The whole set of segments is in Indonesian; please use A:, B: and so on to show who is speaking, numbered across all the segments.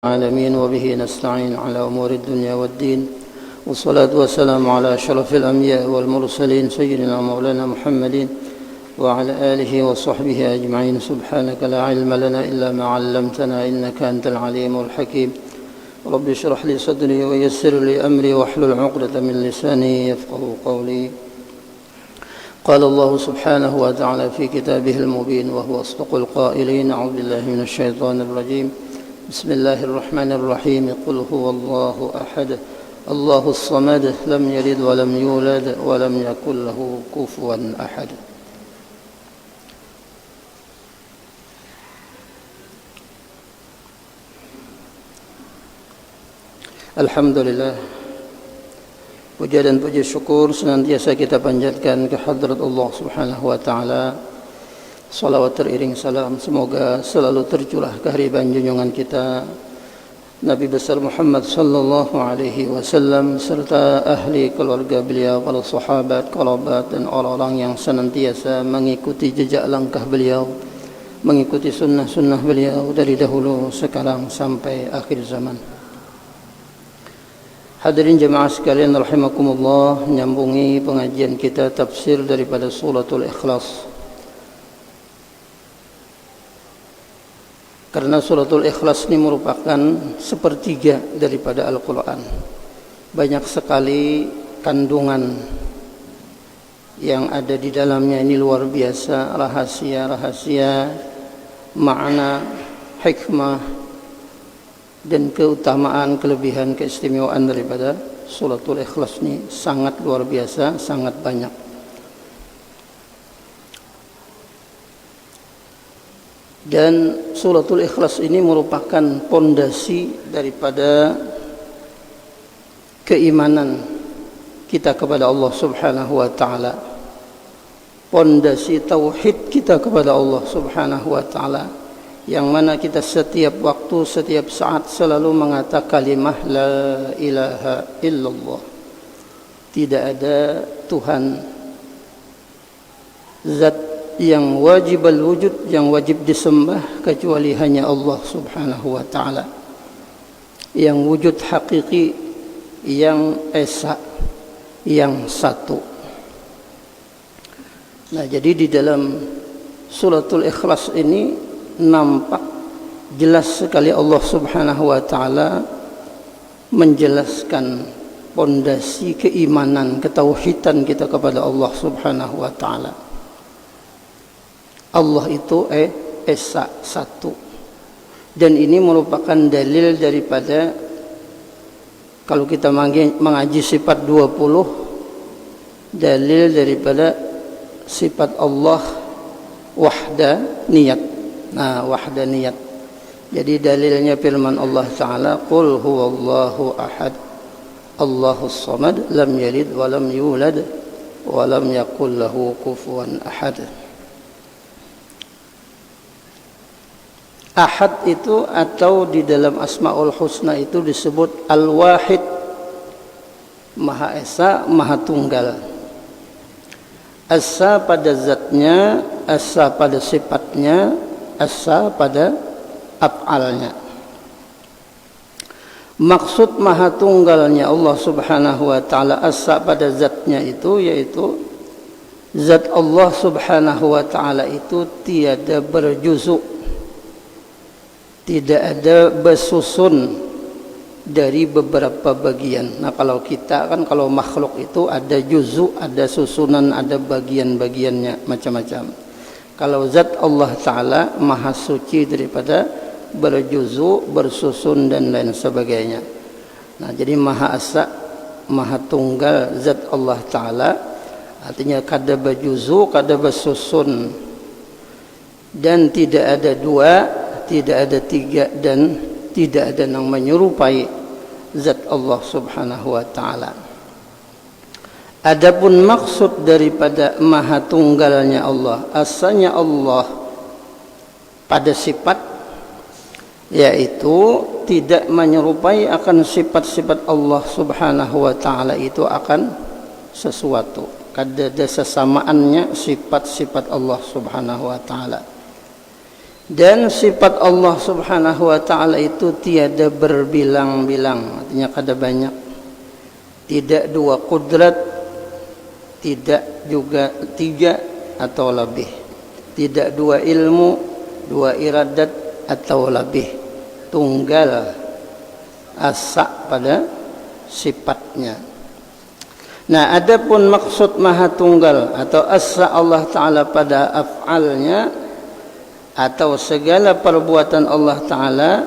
A: العالمين وبه نستعين على أمور الدنيا والدين والصلاة والسلام على أشرف الأنبياء والمرسلين سيدنا مولانا محمد وعلى آله وصحبه أجمعين. سبحانك لا علم لنا إلا ما علمتنا إنك أنت العليم الحكيم. رب اشرح لي صدري ويسر لي أمري واحلل عقدة من لساني يفقهوا قولي. قال الله سبحانه وتعالى في كتابه المبين وهو أصدق القائلين: أعوذ بالله من الشيطان الرجيم. بسم الله الرحمن الرحيم. قل هو الله أحد الله الصمد لم يلد ولم يولد ولم يكن له كفوا أحد. Alhamdulillah, puja dan puji syukur senantiasa kita panjatkan ke hadrat Allah Subhanahu wa taala. Salawat teriring salam semoga selalu tercurah ke hariban junjungan kita Nabi besar Muhammad sallallahu alaihi wasallam serta ahli keluarga beliau, para sahabat, kerabat dan orang-orang yang senantiasa mengikuti jejak langkah beliau, mengikuti sunnah-sunnah beliau dari dahulu sekarang sampai akhir zaman. Hadirin jemaah sekalian rahimakumullah, menyambungi pengajian kita tafsir daripada suratul Ikhlas. Karena suratul Ikhlas ini merupakan sepertiga daripada Al-Quran. Banyak sekali kandungan yang ada di dalamnya, ini luar biasa, rahasia-rahasia, makna, hikmah dan keutamaan, kelebihan, keistimewaan daripada suratul Ikhlas ini sangat luar biasa, sangat banyak. Dan suratul Ikhlas ini merupakan pondasi daripada keimanan kita kepada Allah Subhanahu wa taala. Pondasi tauhid kita kepada Allah Subhanahu wa taala, yang mana kita setiap waktu, setiap saat selalu mengatakan kalimah la ilaha illallah. Tidak ada Tuhan, zat yang wajib al-wujud, yang wajib disembah kecuali hanya Allah Subhanahu wa taala, yang wujud hakiki, yang esa, yang satu. Nah, jadi di dalam suratul Ikhlas ini nampak jelas sekali Allah Subhanahu wa taala menjelaskan pondasi keimanan, ketauhidan kita kepada Allah Subhanahu wa taala. Allah itu esa, satu. Dan ini merupakan dalil daripada, kalau kita mengaji sifat 20, dalil daripada sifat Allah wahdaniyat. Nah, wahdaniyat. Jadi dalilnya firman Allah Ta'ala, Qul huwallahu ahad Allahus samad lam yalid wa lam yulad wa lam yakul lahu kufuwan ahad. Ahad itu, atau di dalam Asmaul Husna itu disebut Al-Wahid, Maha Esa, Maha Tunggal. Asa pada zatnya, asa pada sifatnya, asa pada af'alnya. Maksud Maha Tunggalnya Allah Subhanahu wa taala, asa pada zatnya itu, yaitu zat Allah Subhanahu wa taala itu tiada berjuzuk, tidak ada bersusun dari beberapa bagian. Nah, kalau kita kan, kalau makhluk itu ada juzuk, ada susunan, ada bagian-bagiannya macam-macam. Kalau zat Allah Ta'ala maha suci daripada berjuzuk, bersusun dan lain sebagainya. Nah, jadi maha asa, maha tunggal zat Allah Ta'ala, artinya kada berjuzuk, kada bersusun, dan tidak ada dua, tidak ada tiga, dan tidak ada yang menyerupai zat Allah Subhanahu wa taala. Adapun maksud daripada maha tunggalnya Allah, asalnya Allah pada sifat, yaitu tidak menyerupai akan sifat-sifat Allah Subhanahu wa taala itu akan sesuatu. Kada ada sesamaannya sifat-sifat Allah Subhanahu wa taala. Dan sifat Allah subhanahu wa ta'ala itu tiada berbilang-bilang, artinya kada banyak. Tidak dua kudrat, tidak juga tiga atau lebih. Tidak dua ilmu, dua iradat atau lebih. Tunggal asa pada sifatnya. Nah, adapun maksud maha tunggal atau asa Allah Ta'ala pada af'alnya atau segala perbuatan Allah Ta'ala,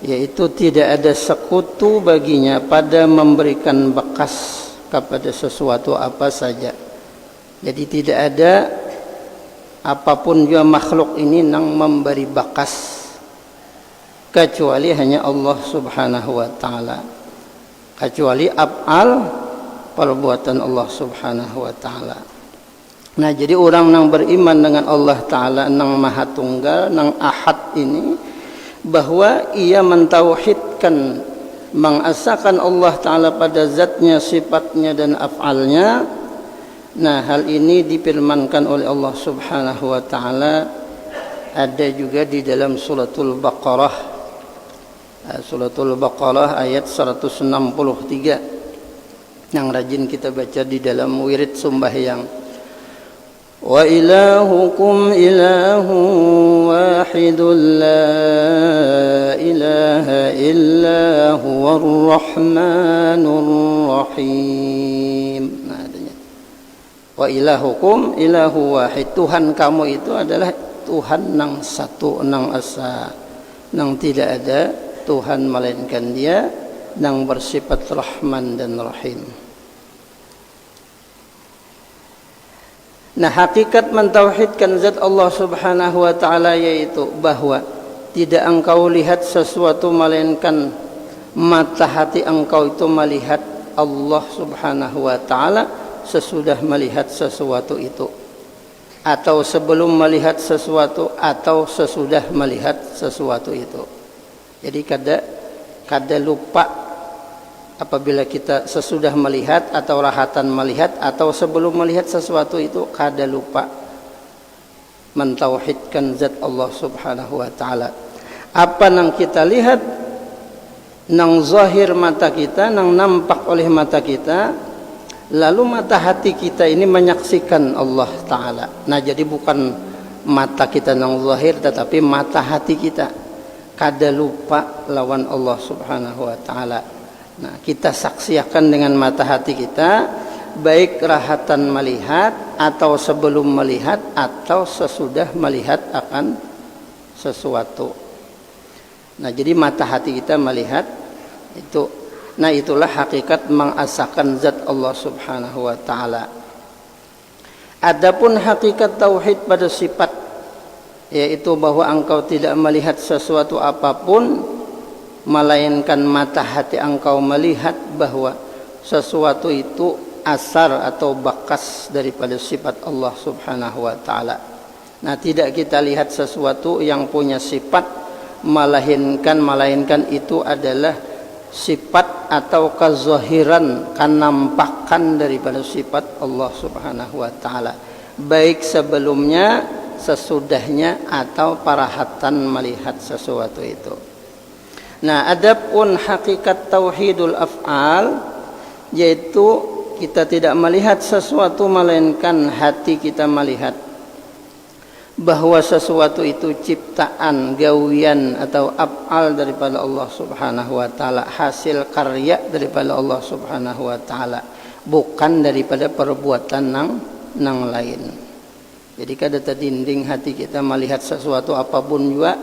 A: yaitu tidak ada sekutu baginya pada memberikan bekas kepada sesuatu apa saja. Jadi tidak ada apapun juga makhluk ini yang memberi bekas kecuali hanya Allah Subhanahu wa Ta'ala, kecuali af'al perbuatan Allah Subhanahu wa Ta'ala. Nah, jadi orang yang beriman dengan Allah Ta'ala nang maha tunggal, nang ahad ini, bahwa ia mentauhidkan, mengasakan Allah Ta'ala pada zatnya, sifatnya dan af'alnya. Nah, hal ini difirmankan oleh Allah Subhanahu wa Ta'ala, ada juga di dalam suratul Baqarah, ayat 163 yang rajin kita baca di dalam wirid sembahyang. Wa ilahukum ilahun wahidun la ilaha illa huwar rahmanur rahim. Nah, adanya. Wa ilahukum ilahu wahid. Tuhan kamu itu adalah Tuhan nang satu, nang asa, nang tidak ada Tuhan melainkan Dia, nang bersifat Rahman dan Rahim. Nah, hakikat mentauhidkan zat Allah Subhanahu wa Ta'ala yaitu bahwa tidak engkau lihat sesuatu melainkan mata hati engkau itu melihat Allah Subhanahu wa Ta'ala sesudah melihat sesuatu itu, atau sebelum melihat sesuatu, atau sesudah melihat sesuatu itu. Jadi kada lupa apabila kita sesudah melihat atau rahatan melihat atau sebelum melihat sesuatu itu, kada lupa mentauhidkan zat Allah Subhanahu wa Ta'ala. Apa yang kita lihat nang zahir mata kita, nang nampak oleh mata kita, lalu mata hati kita ini menyaksikan Allah Ta'ala. Nah, jadi bukan mata kita nang zahir, tetapi mata hati kita kada lupa lawan Allah Subhanahu wa Ta'ala. Nah, kita saksikan dengan mata hati kita, baik rahatan melihat atau sebelum melihat atau sesudah melihat akan sesuatu. Nah, jadi mata hati kita melihat itu. Nah, itulah hakikat mengasakan zat Allah Subhanahu wa Ta'ala. Adapun hakikat tauhid pada sifat, yaitu bahwa engkau tidak melihat sesuatu apapun melainkan mata hati engkau melihat bahwa sesuatu itu asar atau bekas daripada sifat Allah Subhanahu wa Ta'ala. Nah, tidak kita lihat sesuatu yang punya sifat melainkan itu adalah sifat atau kezahiran, kenampakan daripada sifat Allah Subhanahu wa Ta'ala, baik sebelumnya, sesudahnya, atau parahatan melihat sesuatu itu. Nah, adapun hakikat tauhidul af'al, yaitu kita tidak melihat sesuatu melainkan hati kita melihat bahwa sesuatu itu ciptaan, gawian atau af'al daripada Allah Subhanahu wa Ta'ala, hasil karya daripada Allah Subhanahu wa Ta'ala, bukan daripada perbuatan nang lain. Jadi kada terdinding hati kita melihat sesuatu apapun juga,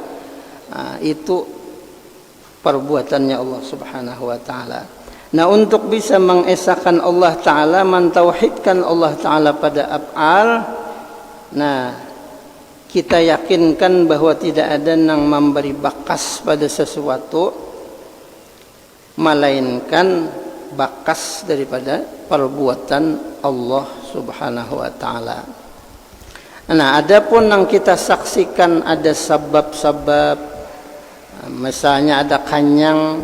A: itu perbuatannya Allah Subhanahu wa Ta'ala. Nah, untuk bisa mengesahkan Allah Ta'ala, mentauhidkan Allah Ta'ala pada af'al, nah, kita yakinkan bahwa tidak ada yang memberi bakas pada sesuatu melainkan bakas daripada perbuatan Allah Subhanahu wa Ta'ala. Nah, adapun yang kita saksikan ada sebab-sebab. Misalnya ada kanyang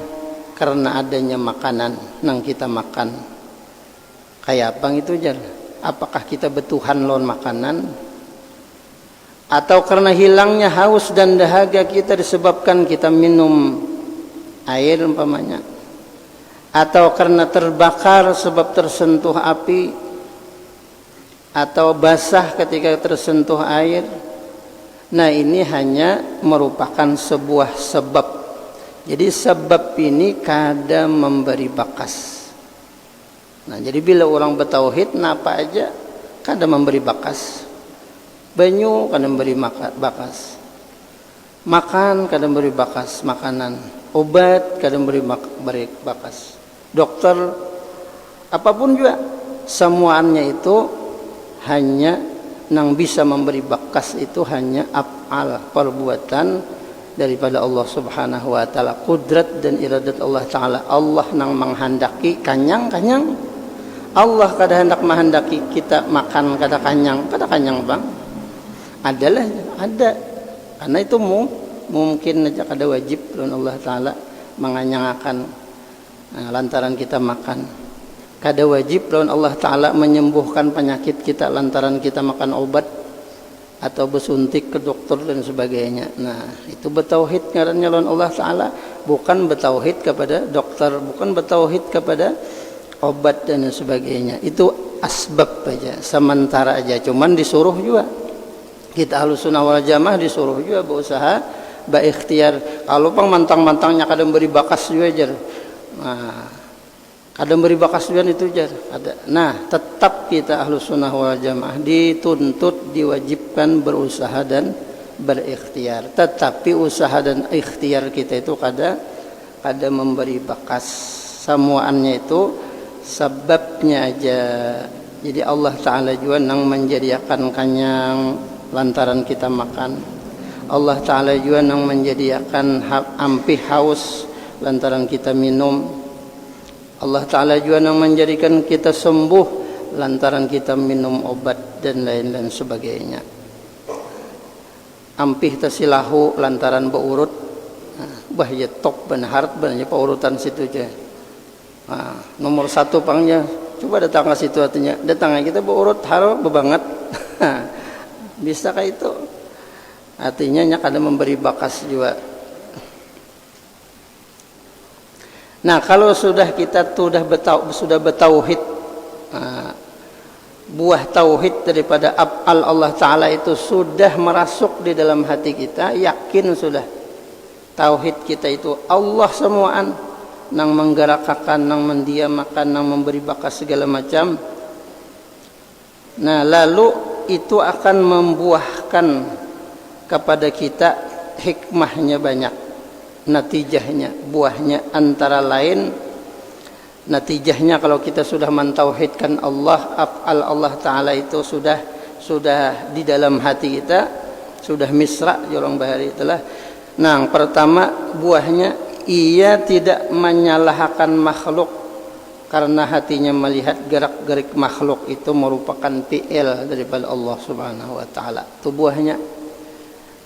A: karena adanya makanan yang kita makan. Kayak apa itu jar? Apakah kita betuhan lawan makanan? atau karena hilangnya haus dan dahaga kita disebabkan kita minum air umpamanya, atau karena terbakar sebab tersentuh api, atau basah ketika tersentuh air. Nah, ini hanya merupakan sebuah sebab. Jadi sebab ini kadang memberi bakas. Nah, jadi bila orang bertauhid, napa aja kadang memberi bakas. Banyu kadang memberi bakas. Makan kadang memberi bakas makanan. Obat kadang memberi bakas. Dokter, apapun juga, semuanya itu hanya yang bisa memberi bakas itu hanya af'al, perbuatan daripada Allah Subhanahu wa taala, kudrat dan iradat Allah taala. Allah nang menghendaki kanyang. Allah kada hendak menghendaki kita makan kada kanyang Bang. Adalah ada. Karena itu mungkin aja kada wajib lawan Allah taala menganyangakan lantaran kita makan. Kada wajib lawan Allah taala menyembuhkan penyakit kita lantaran kita makan obat atau bersuntik ke dokter dan sebagainya. Nah, itu bertauhid ngarannya lawan Allah taala, bukan bertauhid kepada dokter, bukan bertauhid kepada obat dan sebagainya. Itu asbab aja, sementara aja, cuman disuruh juga. Kita Ahlussunnah wal Jamaah disuruh juga berusaha, berikhtiar. Kalau pang mantang-mantangnya kadang beri bakas juga jar. Nah, kadang beri bakas juga itu jar. Ada. Nah, tetap kita Ahlussunnah wal Jamaah dituntut, diwajibkan berusaha dan berikhtiar. Tetapi usaha dan ikhtiar kita itu kada memberi bakas. Semuanya itu sebabnya aja. Jadi Allah Ta'ala juga yang menjadikan kanyang lantaran kita makan. Allah Ta'ala juga yang menjadikan ampih haus lantaran kita minum. Allah Ta'ala juga yang menjadikan kita sembuh lantaran kita minum obat dan lain-lain sebagainya. Ampih tasilahu lantaran berurut. Bahaya tok benar banyak urutan situ aja. Nomor 1 pangnya coba datang ke situ, artinya datang kita berurut haro bebanget. Bisa kayak itu, artinya nya kada memberi bakas juga. Nah, kalau sudah kita sudah bertauhid, buah tauhid daripada af'al Allah Ta'ala itu sudah merasuk di dalam hati kita, yakin sudah tauhid kita itu Allah semuaan, nang menggerakkan, nang mendiamakan, nang memberi bakas segala macam. Nah, lalu itu akan membuahkan kepada kita hikmahnya banyak. Natijahnya, buahnya antara lain, natijahnya kalau kita sudah mentauhidkan Allah, af'al Allah Ta'ala itu sudah di dalam hati kita, sudah misra jorong bahari itulah. Nah, pertama buahnya ia tidak menyalahkan makhluk, karena hatinya melihat gerak-gerik makhluk itu merupakan fi'il daripada Allah Subhanahu wa taala. Itu buahnya.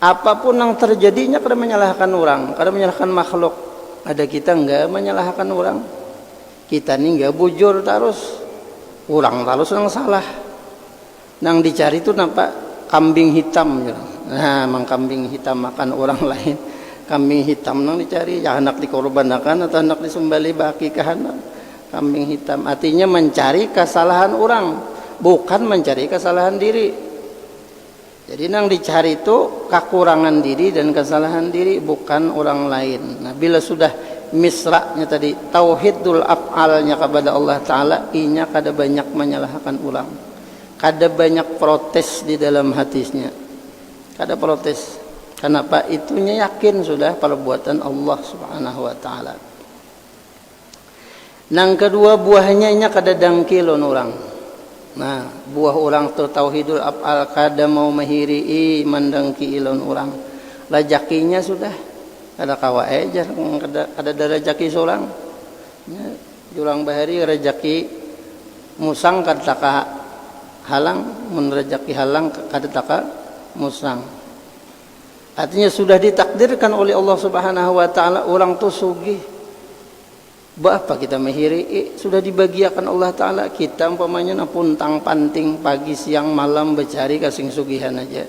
A: Apapun yang terjadinya kada menyalahkan orang, kada menyalahkan makhluk. Ada kita enggak menyalahkan orang. Kita ni enggak bujur terus. Orang terus yang salah. Nang dicari itu nampak kambing hitam. Nah, mang kambing hitam makan orang lain. Kambing hitam nang dicari, ya anak dikorbankan atau anak disembeli baki kahanan. Kambing hitam artinya mencari kesalahan orang, bukan mencari kesalahan diri. Jadi yang dicari itu kekurangan diri dan kesalahan diri, bukan orang lain. Nah, bila sudah misra'nya tadi tauhidul af'alnya kepada Allah Ta'ala, inya kada banyak menyalahkan orang, kada banyak protes di dalam hatinya, kada protes. Kenapa? Itunya yakin sudah perbuatan Allah Subhanahu wa taala. Nang kedua buahnya nya kada dangkilon orang. Nah, buah orang tu tauhidul af'al kada mau mahiri mendangki ilon orang. Rezekinya sudah kada kawa aja, kada ada rezeki seorang. Ya, jurang bahari rezeki musang kada taka halang, mun rezeki halang kada taka musang. Artinya sudah ditakdirkan oleh Allah Subhanahu wa taala orang tu sugih. Apa kita mahiri? Sudah dibagiakan Allah Ta'ala. Kita umpamanya puntang panting pagi siang malam bercari kasing sugihan aja.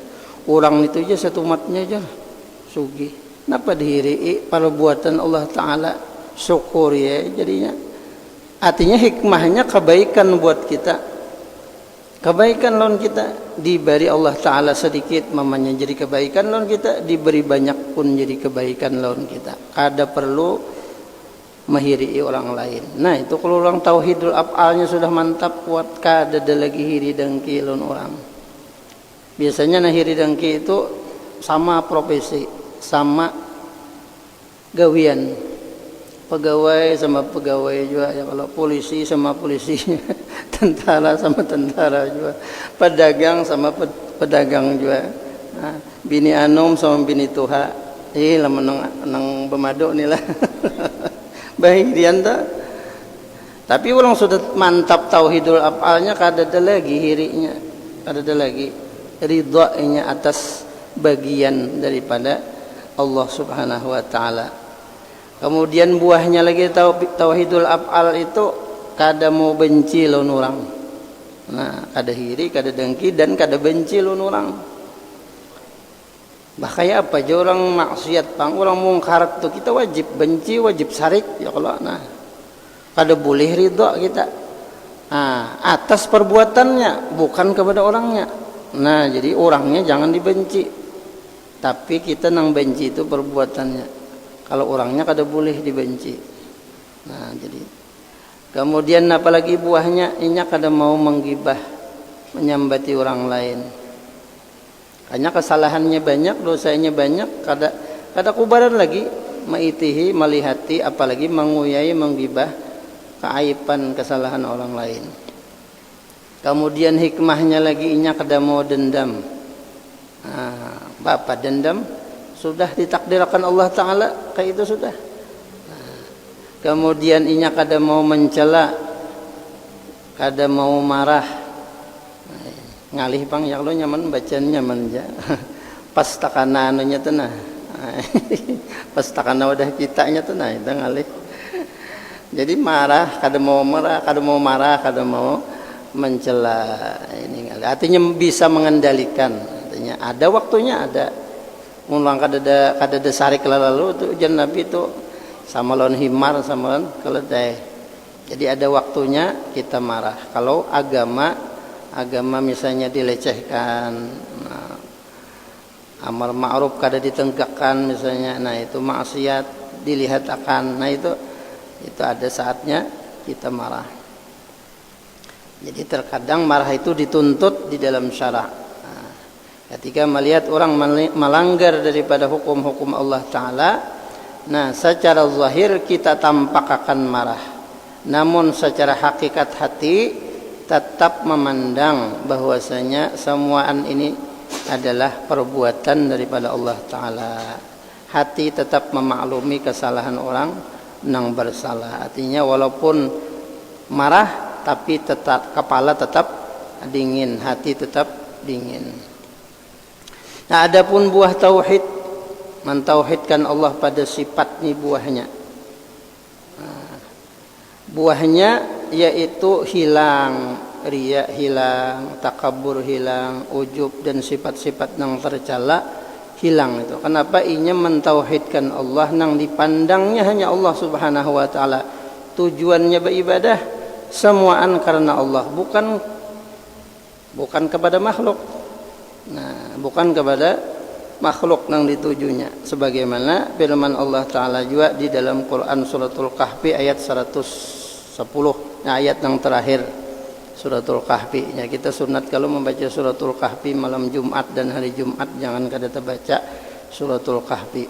A: Orang itu aja satu matnya aja sugih. Napa dihiri perbuatan Allah Ta'ala syukur ya jadinya. Artinya hikmahnya kebaikan buat kita. Kebaikan lawan kita diberi Allah Ta'ala sedikit mamanya jadi kebaikan lawan kita, diberi banyak pun jadi kebaikan lawan kita. Kada perlu mahiri orang lain. Nah itu kalau orang tauhidul af'alnya sudah mantap kuat, kada ada lagi hiri dengki lawan orang. Biasanya nah hiri dengki itu sama profesi, sama gawian. Pegawai sama pegawai juga ya, kalau polisi sama polisi, tentara sama tentara juga, pedagang sama pedagang juga. Nah, bini anom sama bini tuha, lah menang bemaduk nih lah. Baik dianta. Tapi orang sudah mantap tauhidul af'alnya, kada ada lagi hirinya, kada ada lagi ridha-nya atas bagian daripada Allah Subhanahu wa taala. Kemudian buahnya lagi tauhidul af'al itu kada mau benci lawan orang. Nah, kada hiri, kada dengki dan kada benci lawan orang. Bahaya apa aja orang maksiat pang, orang mungkar tu kita wajib benci, wajib sarik ya kalau nah. Kada boleh ridha kita. Nah, atas perbuatannya bukan kepada orangnya. Nah, jadi orangnya jangan dibenci. Tapi kita nang benci itu perbuatannya. Kalau orangnya kada boleh dibenci. Nah, jadi kemudian apalagi buahnya inya kada mau menggibah, menyambati orang lain. Hanya kesalahannya banyak, dosanya banyak, kada kubaran lagi maitihi, melihati, apalagi menguyai, menggibah keaiban kesalahan orang lain. Kemudian hikmahnya lagi inya kada mau dendam. Nah, bapak dendam sudah ditakdirkan Allah Ta'ala kayak itu sudah. Nah, kemudian inya kada mau mencela, kada mau marah. Nah, ngalih pang ya kalau nyaman bacaan nyaman aja. Pas takana anunya tu nah. Pas takana wadah kitanya tu nah itu ngalih. Jadi marah, kada mau marah, kada mau mencela ini ngalih. Artinya bisa mengendalikan. Artinya ada waktunya ada. Mulang kada ada sarik lalu tu ujian Nabi tu sama lawan himar sama lawan keledai. Jadi ada waktunya kita marah. Kalau agama misalnya dilecehkan, nah, amar ma'ruf kada ditenggakkan misalnya, nah itu maksiat dilihat akan, nah itu ada saatnya kita marah. Jadi terkadang marah itu dituntut di dalam syarak. Ketika melihat orang melanggar daripada hukum-hukum Allah Ta'ala, nah secara zahir kita tampak akan marah. Namun secara hakikat hati tetap memandang bahwasanya semuaan ini adalah perbuatan daripada Allah Ta'ala. Hati tetap memaklumi kesalahan orang yang bersalah. Artinya walaupun marah tapi tetap kepala tetap dingin, hati tetap dingin. Nah, adapun buah tauhid, mentauhidkan Allah pada sifat ni buahnya. Nah, buahnya yaitu hilang riya, hilang takabur, hilang ujub dan sifat-sifat yang tercela hilang itu. Kenapa? Inya mentauhidkan Allah, nang dipandangnya hanya Allah Subhanahu wa taala. Tujuannya beribadah semuaan karena Allah, bukan kepada makhluk. Nah, bukan kepada makhluk yang ditujunya, sebagaimana firman Allah Ta'ala juga di dalam Quran Suratul Kahfi ayat 110, nah, ayat yang terakhir Suratul Kahfi. Ya, kita sunat kalau membaca Suratul Kahfi malam Jumat dan hari Jumat jangan kada terbaca Suratul Kahfi.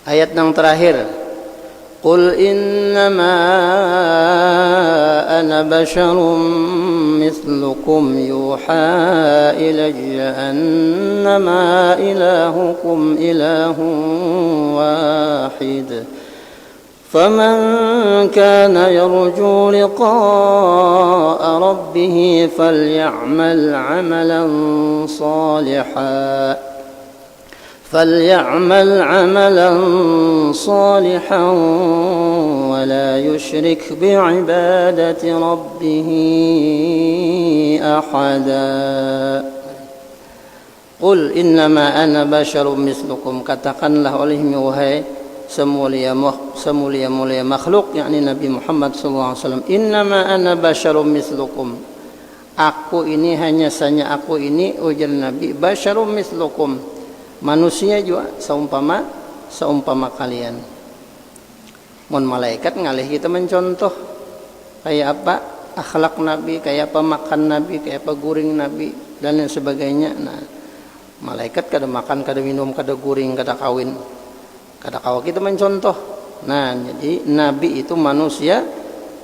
A: Ayat yang terakhir, Qul innama ana basyarum mislukum yuha ilayya annama ilahukum ilahun wahid faman kana yarju liqa'a rabbih faly'amal 'amalan salihan فليعمل عملا صالحا ولا يشرك بعبادة ربه أحدا. Qul innama ana basyarum mislukum, katakanlah olehmu wahai semulia-mulia makhluk, yakni Nabi Muhammad sallallahu alaihi wasallam, innama ana basyarum mislukum, aku ini hanya saja aku ini, ujar Nabi, basyarum mislukum, manusia juga seumpama kalian. Mun malaikat ngalih kita mencontoh kayak apa akhlak Nabi, kayak apa makan Nabi, kayak apa guring Nabi dan lain sebagainya. Nah, malaikat kada makan, kada minum, kada guring, kada kawin, kada kawa kita mencontoh. Nah, jadi Nabi itu manusia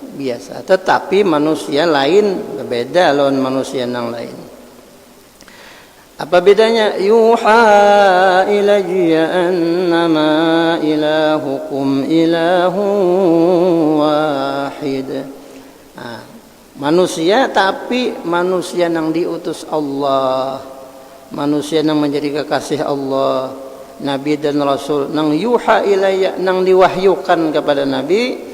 A: biasa, tetapi manusia lain berbeda lawan manusia yang lain. Apa bedanya? Yuha ilayya annama ilahukum ilahun wahid. Nah, manusia tapi manusia yang diutus Allah, manusia yang menjadi kekasih Allah, Nabi dan Rasul, nang yuha ilayya, nang diwahyukan kepada Nabi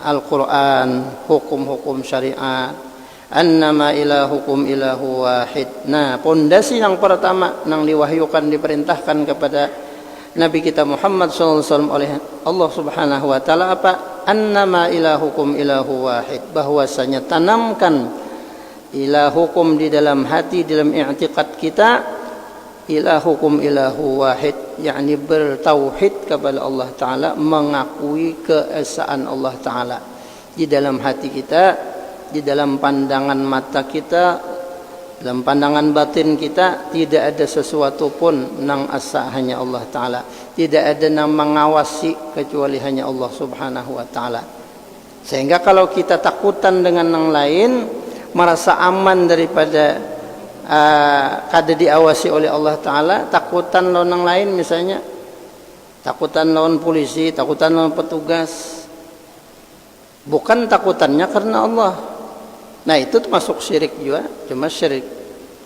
A: Al-Quran, hukum-hukum syariat, annama ilahukum ilahu wahid. Nah, pondasi yang pertama nang diwahyukan, diperintahkan kepada Nabi kita Muhammad SAW oleh Allah Subhanahu wa taala apa? Annama ilahukum ilahu wahid, bahwasanya tanamkan ilahukum di dalam hati, dalam i'tiqad kita, ilahukum ilahu wahid, yakni bertauhid kepada Allah Ta'ala, mengakui keesaan Allah Ta'ala di dalam hati kita, di dalam pandangan mata kita, dalam pandangan batin kita. Tidak ada sesuatu pun nang asa hanya Allah Ta'ala, tidak ada nang mengawasi kecuali hanya Allah Subhanahu wa Ta'ala. Sehingga kalau kita takutan dengan yang lain, merasa aman daripada kada diawasi oleh Allah Ta'ala, takutan lawan yang lain, misalnya takutan lawan polisi, takutan lawan petugas, bukan takutannya karena Allah. Nah, itu termasuk syirik juga, cuma syirik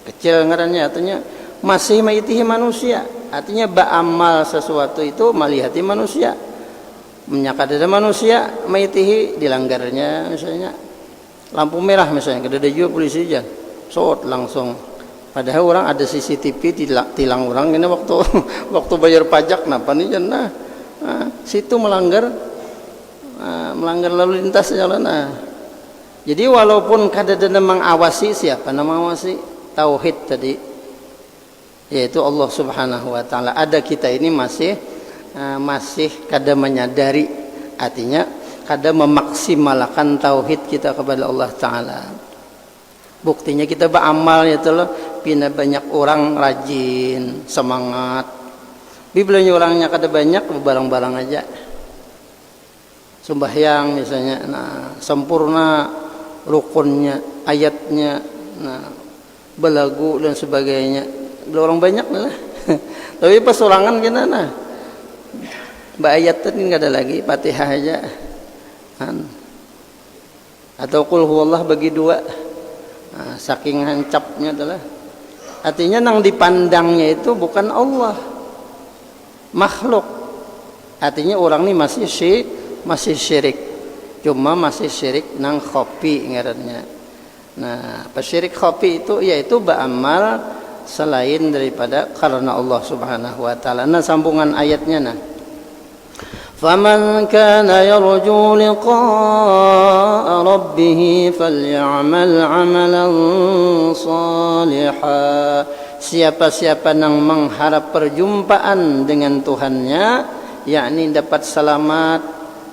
A: kecil ngarannya, artinya masih maitihi manusia, artinya ba'amal sesuatu itu malihati manusia, menyakada manusia, maitihi dilanggarnya, misalnya lampu merah misalnya, kada ada juga polisi aja sot langsung, padahal orang ada CCTV tilang orang ini waktu bayar pajak, napa nih nah, situ melanggar lalu lintas jalan. Jadi walaupun kada ada mengawasi, siapa nama awasi? Tauhid tadi, yaitu Allah Subhanahu wa taala. Ada kita ini masih kada menyadari, artinya kada memaksimalkan tauhid kita kepada Allah Ta'ala. Buktinya kita beramal itu loh, pina banyak orang rajin, semangat. Biblanya orangnya kada banyak, barang-barang aja. Sembahyang misalnya, nah sempurna rukunnya, ayatnya, nah belagu dan sebagainya. Orang banyak lah. Tapi pas sorangan kita nah, mbak ayat tadi nggak ada lagi, Fatihah aja. Atau qul huwallah bagi dua. Nah, saking hancapnya adalah, artinya nang dipandangnya itu bukan Allah, makhluk. Artinya orang ini masih syirik, cuma masih syirik nang khofi ngarannya. Nah, syirik khofi itu yaitu beramal selain daripada karena Allah Subhanahu wa taala. Nah, sambungan ayatnya nah. فَمَنْ كَانَ يَرْجُو لِقَاءَ رَبِّهِ فَلْيَعْمَلْ عَمَلًا صَالِحًا. Siapa-siapa yang mengharap perjumpaan dengan Tuhannya, yakni dapat selamat,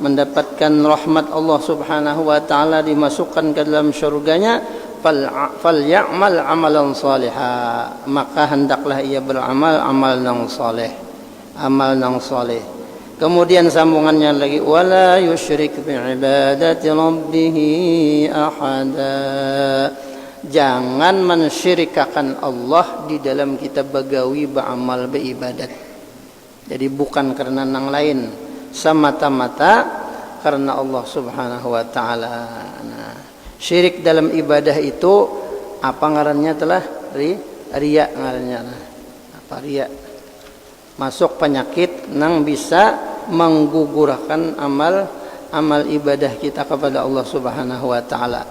A: mendapatkan rahmat Allah Subhanahu wa taala, dimasukkan ke dalam syurganya, faly'amal 'amalan shaliha, maka hendaklah ia beramal amal yang saleh, amal yang saleh. Kemudian sambungannya lagi, wala yusyrik bi'ibadati rabbih ahada. Jangan mensyirikakan Allah di dalam kita bagawi beramal beribadat. Jadi bukan karena yang lain, semata-mata karena Allah Subhanahu wa taala. Nah, syirik dalam ibadah itu apa ngarannya telah riya ngarannya. Apa riya? Masuk penyakit nang bisa menggugurkan amal ibadah kita kepada Allah Subhanahu wa taala.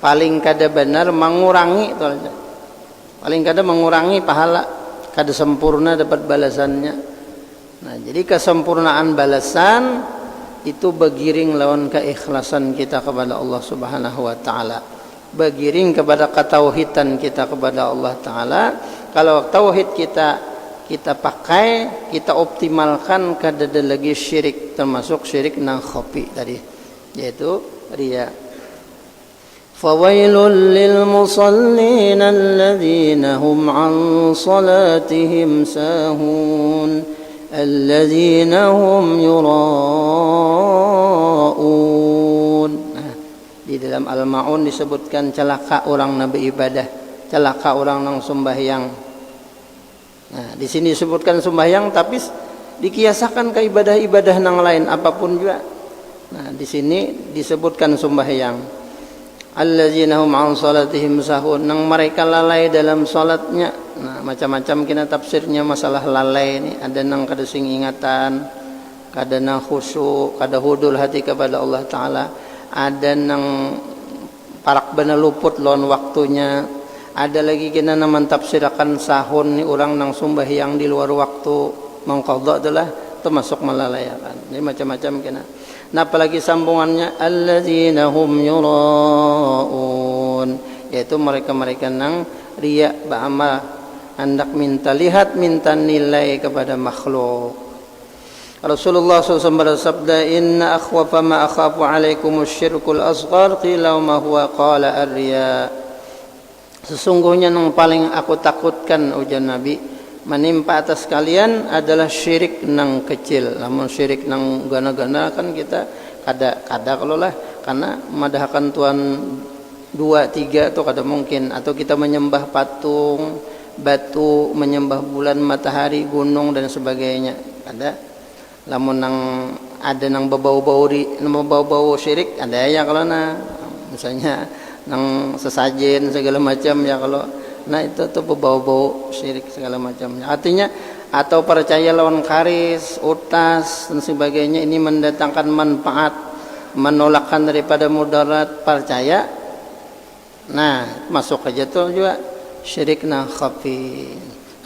A: Paling kada benar mengurangi itu aja. Paling kada mengurangi pahala, kada sempurna dapat balasannya. Nah, jadi kesempurnaan balasan itu begiring lawan keikhlasan kita kepada Allah Subhanahu wa taala. Begiring kepada ketauhidan kita kepada Allah taala. Kalau tauhid kita pakai, kita optimalkan, kada ada lagi syirik, termasuk syirik nang khafi tadi, yaitu riya. فَوَيْلٌ لِّلْمُصَلِّينَ الَّذِينَ هُمْ عَن صَلَاتِهِمْ سَاهُونَ الَّذِينَ هُمْ يُرَاءُونَ. Nah, di dalam Al-Ma'un disebutkan celaka orang nabi ibadah, celaka orang nang sembahyang. Nah, di sini disebutkan sembahyang tapi dikiasakan ke ibadah-ibadah nang lain apapun juga. Nah, di sini disebutkan sembahyang. Allazina hum an salatihim sahun, nang mereka lalai dalam salatnya. Nah, macam-macam kena tafsirnya masalah lalai ini. Ada nang kada sing ingatan, kada nang khusyuk, kada hudul hati kepada Allah taala. Ada nang parak bener luput lawan waktunya. Ada lagi kena nang tafsirkan sahun ni orang nang sembahyang di luar waktu mengqadha adalah termasuk melalayakan. Ini macam-macam kena. Nah, apalagi sambungannya alladzina hum yuraun, yaitu mereka-mereka nang riya ba'amal, hendak minta lihat, minta nilai kepada makhluk. Rasulullah SAW bersabda, inna akhwafa ma akhafu alaikumus syirkul asghar, qila ma huwa, qala ar-riya. Sesungguhnya yang paling aku takutkan, ujar Nabi, menimpa atas kalian adalah syirik nang kecil. Namun syirik nang gana-gana kan kita kada kalau lah, karena madahkan Tuhan 2-3 itu kada mungkin. Atau kita menyembah patung, batu, menyembah bulan, matahari, gunung dan sebagainya. Ada. Namun nang ada nang bau-bau syirik ada ya kalau misalnya nang sesajen segala macam ya kalau. Nah, itu tuh bau-bau syirik segala macamnya. Artinya atau percaya lawan karis, utas dan sebagainya, ini mendatangkan manfaat, menolakkan daripada mudarat, percaya. Nah, masuk aja tuh juga syirik nang khafi.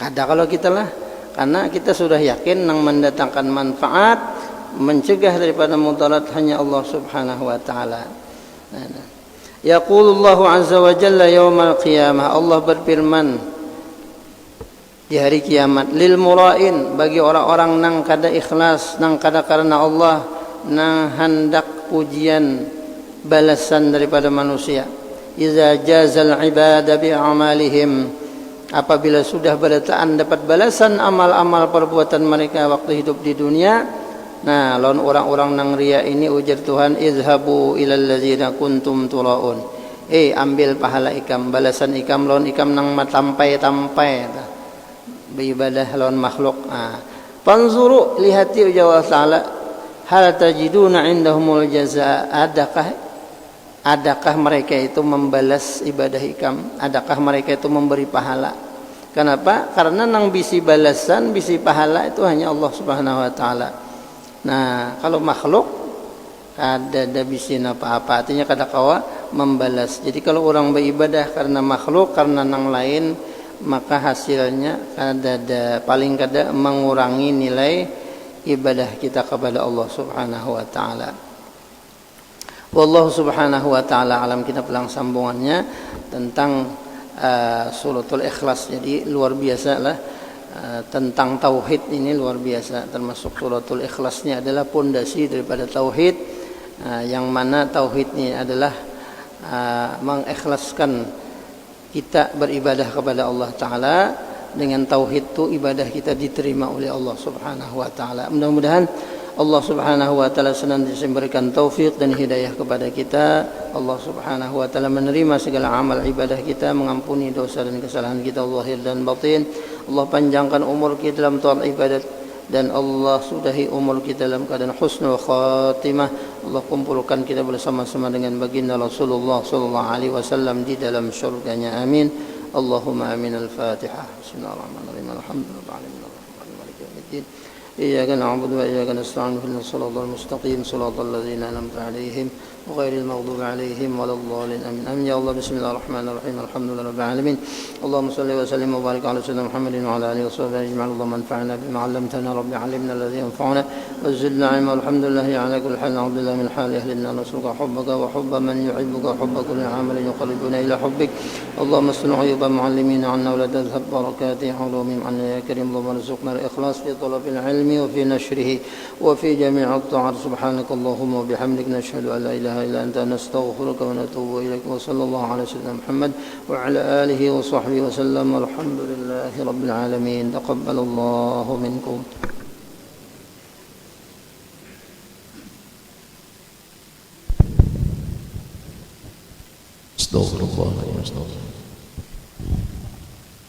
A: Kada kalau kita lah, karena kita sudah yakin nang mendatangkan manfaat, mencegah daripada mudarat hanya Allah Subhanahu wa taala. Nah. Yaqulullahu azza wa jalla yaumal qiyamah, Allah berfirman di hari kiamat, lil mura'in, bagi orang-orang nang kada ikhlas, nang kada karena Allah, nang hendak pujian balasan daripada manusia. Iza jazal ibada bi amalihim, apabila sudah berdataan dapat balasan amal-amal perbuatan mereka waktu hidup di dunia. Nah, lawan orang-orang nang riya ini ujar Tuhan, izhabu ilal ladzina kuntum turaun. Ambil pahala ikam, balasan ikam lawan ikam nang matampai-tampai beribadah lawan makhluk. Panzuru, lihati ujar Allah taala, hal tajiduna indahumul jazaa, adakah mereka itu membalas ibadah ikam? Adakah mereka itu memberi pahala? Kenapa? Karena nang bisi balasan, bisi pahala itu hanya Allah Subhanahu wa taala. Nah, kalau makhluk ada bisin apa-apa, artinya kada kawa membalas. Jadi kalau orang beribadah karena makhluk, karena nang lain, maka hasilnya kada paling kada mengurangi nilai ibadah kita kepada Allah Subhanahu wa taala. Wallahu Subhanahu wa taala alam. Kita pelang sambungannya tentang suratul Ikhlas. Jadi luar biasa lah. Tentang tauhid ini luar biasa, termasuk suratul Ikhlasnya adalah pondasi daripada tauhid, yang mana tauhid ini adalah mengikhlaskan kita beribadah kepada Allah taala. Dengan tauhid itu ibadah kita diterima oleh Allah Subhanahu wa taala. Mudah-mudahan Allah Subhanahu wa taala senantiasa memberikan taufik dan hidayah kepada kita. Allah Subhanahu wa taala menerima segala amal ibadah kita, mengampuni dosa dan kesalahan kita zahir dan batin. Allah panjangkan umur kita dalam taat ibadat, dan Allah sudahi umur kita dalam keadaan husnul khatimah. Allah kumpulkan kita bersama-sama dengan baginda Rasulullah sallallahu alaihi wasallam di dalam syurganya. Amin. Allahumma amin. Al-Fatihah. Bismillahirrahmanirrahim. Alhamdulillahirabbil alamin. إياك نعبد وإياك نستعين اهدنا الصراط المستقيم صراط الذين أنعمت عليهم غير المغضوب عليهم ولا الضالين آمين. آمين يا الله. بسم الله الرحمن الرحيم. الحمد لله رب العالمين. اللهم صل وسلم وبارك على سيدنا محمد وعلى آله وصحبه أجمعين. اللهم انفعنا بما علمتنا رب علمنا الذي ينفعنا وزدنا علما. الحمد لله على كل حال. نعوذ بالله من حال أهل النار. نسألك حبك وحب من يحبك وحب كل عمل يقربنا إلى حبك. اللهم استر عيوب معلمين عنا ولا تذهب بركات علومهم عنا يا كريم. اللهم ارزقنا الإخلاص في طلب العلم وفي نشره وفي جميع الطاعات. سبحانك اللهم وبحمدك نشهد أن لا إله إلا أنت نستغفرك ونتوب إليك. وصلى الله على سيدنا محمد وعلى آله وصحبه وسلم. والحمد لله رب العالمين. تقبل الله منكم.
B: استغفر الله.